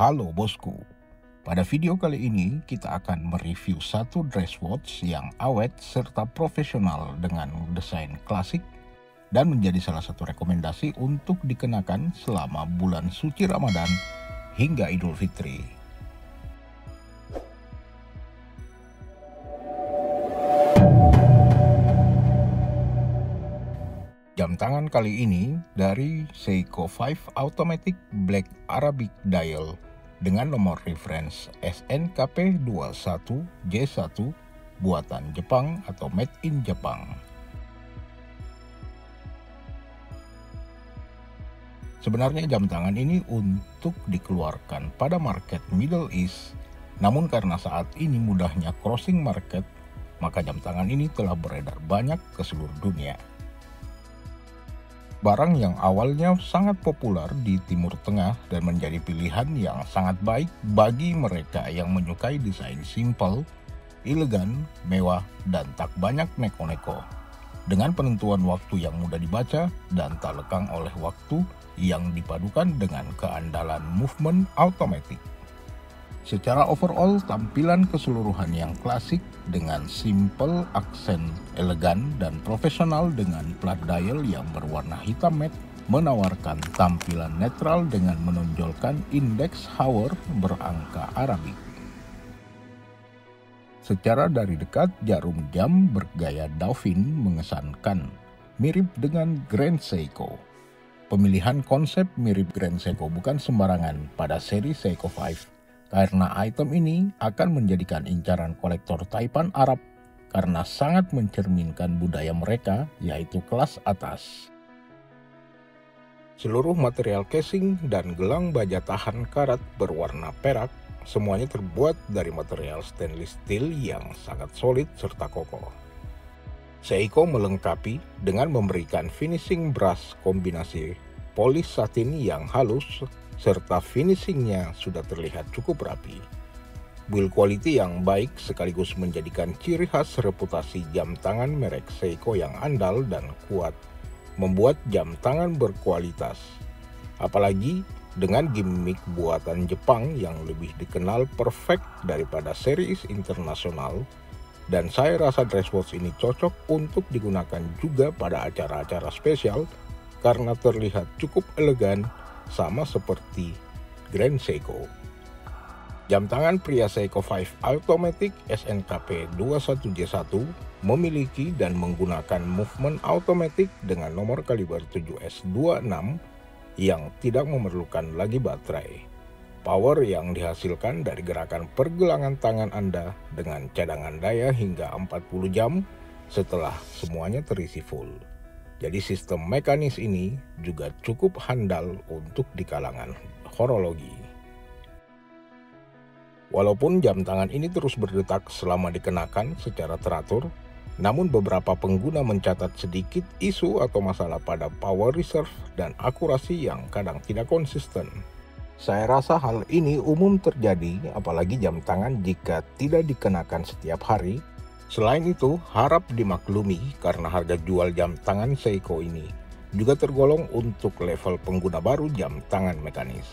Halo bosku, pada video kali ini kita akan mereview satu dress watch yang awet serta profesional dengan desain klasik dan menjadi salah satu rekomendasi untuk dikenakan selama bulan suci Ramadan hingga Idul Fitri. Jam tangan kali ini dari Seiko 5 Automatic Black Arabic Dial dengan nomor reference SNKP21J1 buatan Jepang atau made in Jepang. Sebenarnya jam tangan ini untuk dikeluarkan pada market Middle East, namun karena saat ini mudahnya crossing market, maka jam tangan ini telah beredar banyak ke seluruh dunia. Barang yang awalnya sangat populer di Timur Tengah dan menjadi pilihan yang sangat baik bagi mereka yang menyukai desain simple, elegan, mewah, dan tak banyak neko-neko. Dengan penentuan waktu yang mudah dibaca dan tak lekang oleh waktu yang dipadukan dengan keandalan movement automatic. Secara overall, tampilan keseluruhan yang klasik dengan simple, aksen elegan, dan profesional dengan plat dial yang berwarna hitam matte menawarkan tampilan netral dengan menonjolkan indeks hour berangka Arabik. Secara dari dekat, jarum jam bergaya Dauphine mengesankan, mirip dengan Grand Seiko. Pemilihan konsep mirip Grand Seiko bukan sembarangan pada seri Seiko 5. Karena item ini akan menjadikan incaran kolektor Taipan Arab karena sangat mencerminkan budaya mereka, yaitu kelas atas. Seluruh material casing dan gelang baja tahan karat berwarna perak semuanya terbuat dari material stainless steel yang sangat solid serta kokoh. Seiko melengkapi dengan memberikan finishing brush kombinasi polis satin yang halus serta finishingnya sudah terlihat cukup rapi. Build quality yang baik sekaligus menjadikan ciri khas reputasi jam tangan merek Seiko yang andal dan kuat, membuat jam tangan berkualitas. Apalagi dengan gimmick buatan Jepang yang lebih dikenal perfect daripada series internasional, dan saya rasa dress watch ini cocok untuk digunakan juga pada acara-acara spesial karena terlihat cukup elegan sama seperti Grand Seiko. Jam tangan pria Seiko 5 Automatic SNKP21J1 memiliki dan menggunakan movement automatic dengan nomor kaliber 7S26 yang tidak memerlukan lagi baterai. Power yang dihasilkan dari gerakan pergelangan tangan Anda dengan cadangan daya hingga 40 jam setelah semuanya terisi full. Jadi sistem mekanis ini juga cukup handal untuk di kalangan horologi. Walaupun jam tangan ini terus berdetak selama dikenakan secara teratur, namun beberapa pengguna mencatat sedikit isu atau masalah pada power reserve dan akurasi yang kadang tidak konsisten. Saya rasa hal ini umum terjadi apalagi jam tangan jika tidak dikenakan setiap hari. Selain itu, harap dimaklumi karena harga jual jam tangan Seiko ini juga tergolong untuk level pengguna baru jam tangan mekanis.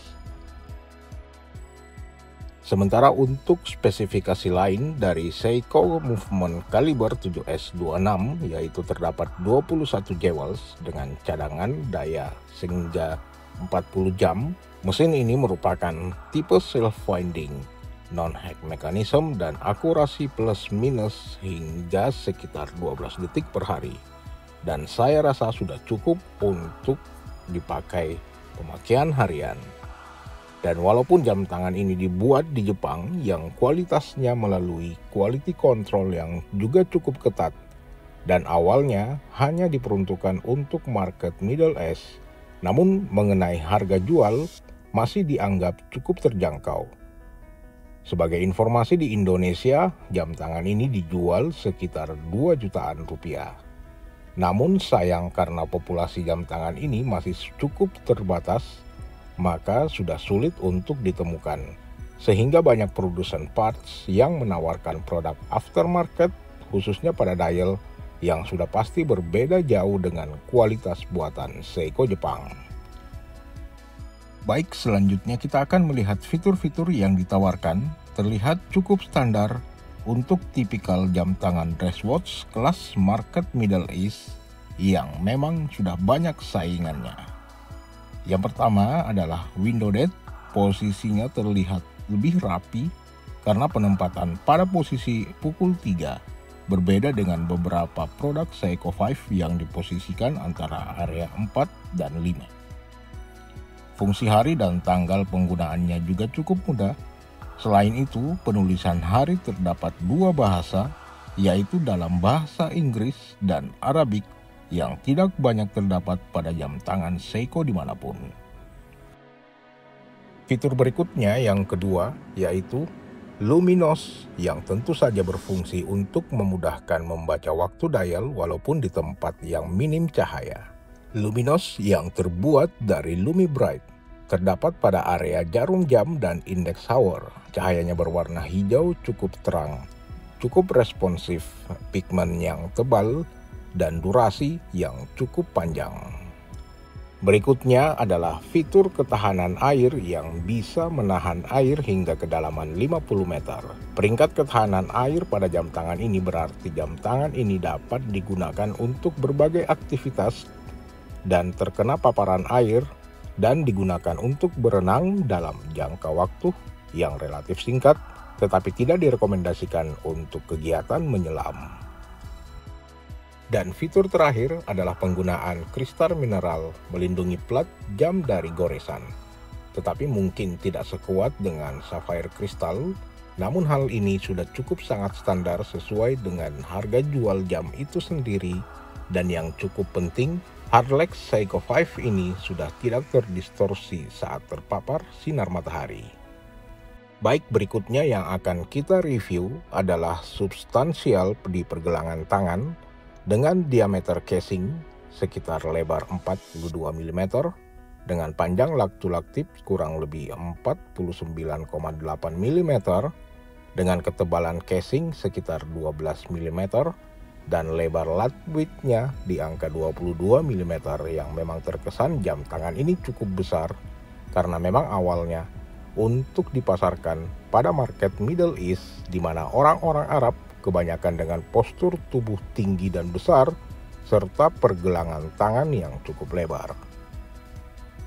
Sementara untuk spesifikasi lain dari Seiko Movement Caliber 7S26 yaitu terdapat 21 jewels dengan cadangan daya hingga 40 jam. Mesin ini merupakan tipe self-winding, non-hack mechanism dan akurasi plus minus hingga sekitar 12 detik per hari. Dan saya rasa sudah cukup untuk dipakai pemakaian harian. Dan walaupun jam tangan ini dibuat di Jepang yang kualitasnya melalui quality control yang juga cukup ketat dan awalnya hanya diperuntukkan untuk market Middle East, namun mengenai harga jual masih dianggap cukup terjangkau. Sebagai informasi di Indonesia, jam tangan ini dijual sekitar 2 jutaan rupiah. Namun sayang karena populasi jam tangan ini masih cukup terbatas, maka sudah sulit untuk ditemukan. Sehingga banyak produsen parts yang menawarkan produk aftermarket khususnya pada dial yang sudah pasti berbeda jauh dengan kualitas buatan Seiko Jepang. Baik, selanjutnya kita akan melihat fitur-fitur yang ditawarkan terlihat cukup standar untuk tipikal jam tangan dress watch kelas market Middle East yang memang sudah banyak saingannya. Yang pertama adalah window date, posisinya terlihat lebih rapi karena penempatan pada posisi pukul 3, berbeda dengan beberapa produk Seiko 5 yang diposisikan antara area 4 dan 5. Fungsi hari dan tanggal penggunaannya juga cukup mudah. Selain itu, penulisan hari terdapat dua bahasa, yaitu dalam bahasa Inggris dan Arabik yang tidak banyak terdapat pada jam tangan Seiko dimanapun. Fitur berikutnya yang kedua yaitu Luminos yang tentu saja berfungsi untuk memudahkan membaca waktu dial walaupun di tempat yang minim cahaya. Luminos yang terbuat dari LumiBright terdapat pada area jarum jam dan index hour. Cahayanya berwarna hijau cukup terang, cukup responsif, pigmen yang tebal, dan durasi yang cukup panjang. Berikutnya adalah fitur ketahanan air yang bisa menahan air hingga kedalaman 50 meter. Peringkat ketahanan air pada jam tangan ini berarti jam tangan ini dapat digunakan untuk berbagai aktivitas dan terkena paparan air dan digunakan untuk berenang dalam jangka waktu yang relatif singkat, tetapi tidak direkomendasikan untuk kegiatan menyelam. Dan fitur terakhir adalah penggunaan kristal mineral melindungi plat jam dari goresan. Tetapi mungkin tidak sekuat dengan sapphire kristal, namun hal ini sudah cukup sangat standar sesuai dengan harga jual jam itu sendiri, dan yang cukup penting, Hardlex Seiko 5 ini sudah tidak terdistorsi saat terpapar sinar matahari. Baik, berikutnya yang akan kita review adalah substansial di pergelangan tangan dengan diameter casing sekitar lebar 42 mm dengan panjang lak-to-lak tip kurang lebih 49,8 mm dengan ketebalan casing sekitar 12 mm dan lebar lat width-nya di angka 22 mm yang memang terkesan jam tangan ini cukup besar karena memang awalnya untuk dipasarkan pada market Middle East di mana orang-orang Arab kebanyakan dengan postur tubuh tinggi dan besar serta pergelangan tangan yang cukup lebar.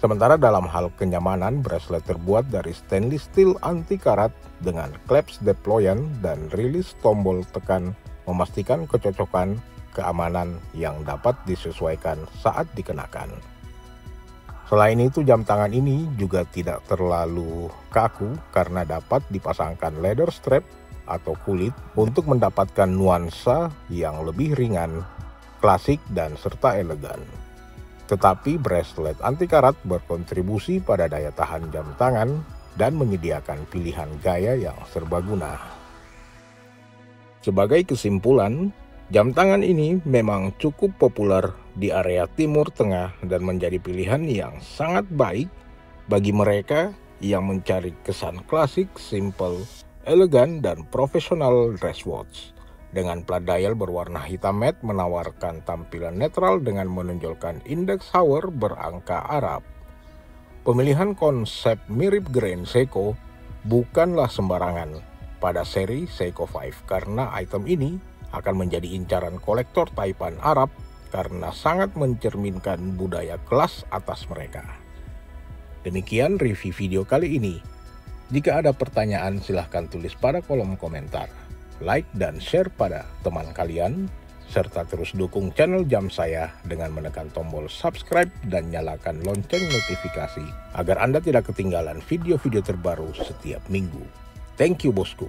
Sementara dalam hal kenyamanan, bracelet terbuat dari stainless steel anti karat dengan clasp deployant dan rilis tombol tekan memastikan kecocokan keamanan yang dapat disesuaikan saat dikenakan. Selain itu, jam tangan ini juga tidak terlalu kaku karena dapat dipasangkan leather strap atau kulit untuk mendapatkan nuansa yang lebih ringan, klasik, dan serta elegan. Tetapi bracelet anti karat berkontribusi pada daya tahan jam tangan dan menyediakan pilihan gaya yang serbaguna. Sebagai kesimpulan, jam tangan ini memang cukup populer di area Timur Tengah dan menjadi pilihan yang sangat baik bagi mereka yang mencari kesan klasik, simple, elegan, dan profesional dress watch. Dengan plat dial berwarna hitam matte menawarkan tampilan netral dengan menonjolkan index hour berangka Arab. Pemilihan konsep mirip Grand Seiko bukanlah sembarangan pada seri Seiko 5 karena item ini akan menjadi incaran kolektor taipan Arab karena sangat mencerminkan budaya kelas atas mereka. Demikian review video kali ini. Jika ada pertanyaan silahkan tulis pada kolom komentar. Like dan share pada teman kalian, serta terus dukung channel jam saya dengan menekan tombol subscribe dan nyalakan lonceng notifikasi agar Anda tidak ketinggalan video-video terbaru setiap minggu. Thank you bosku.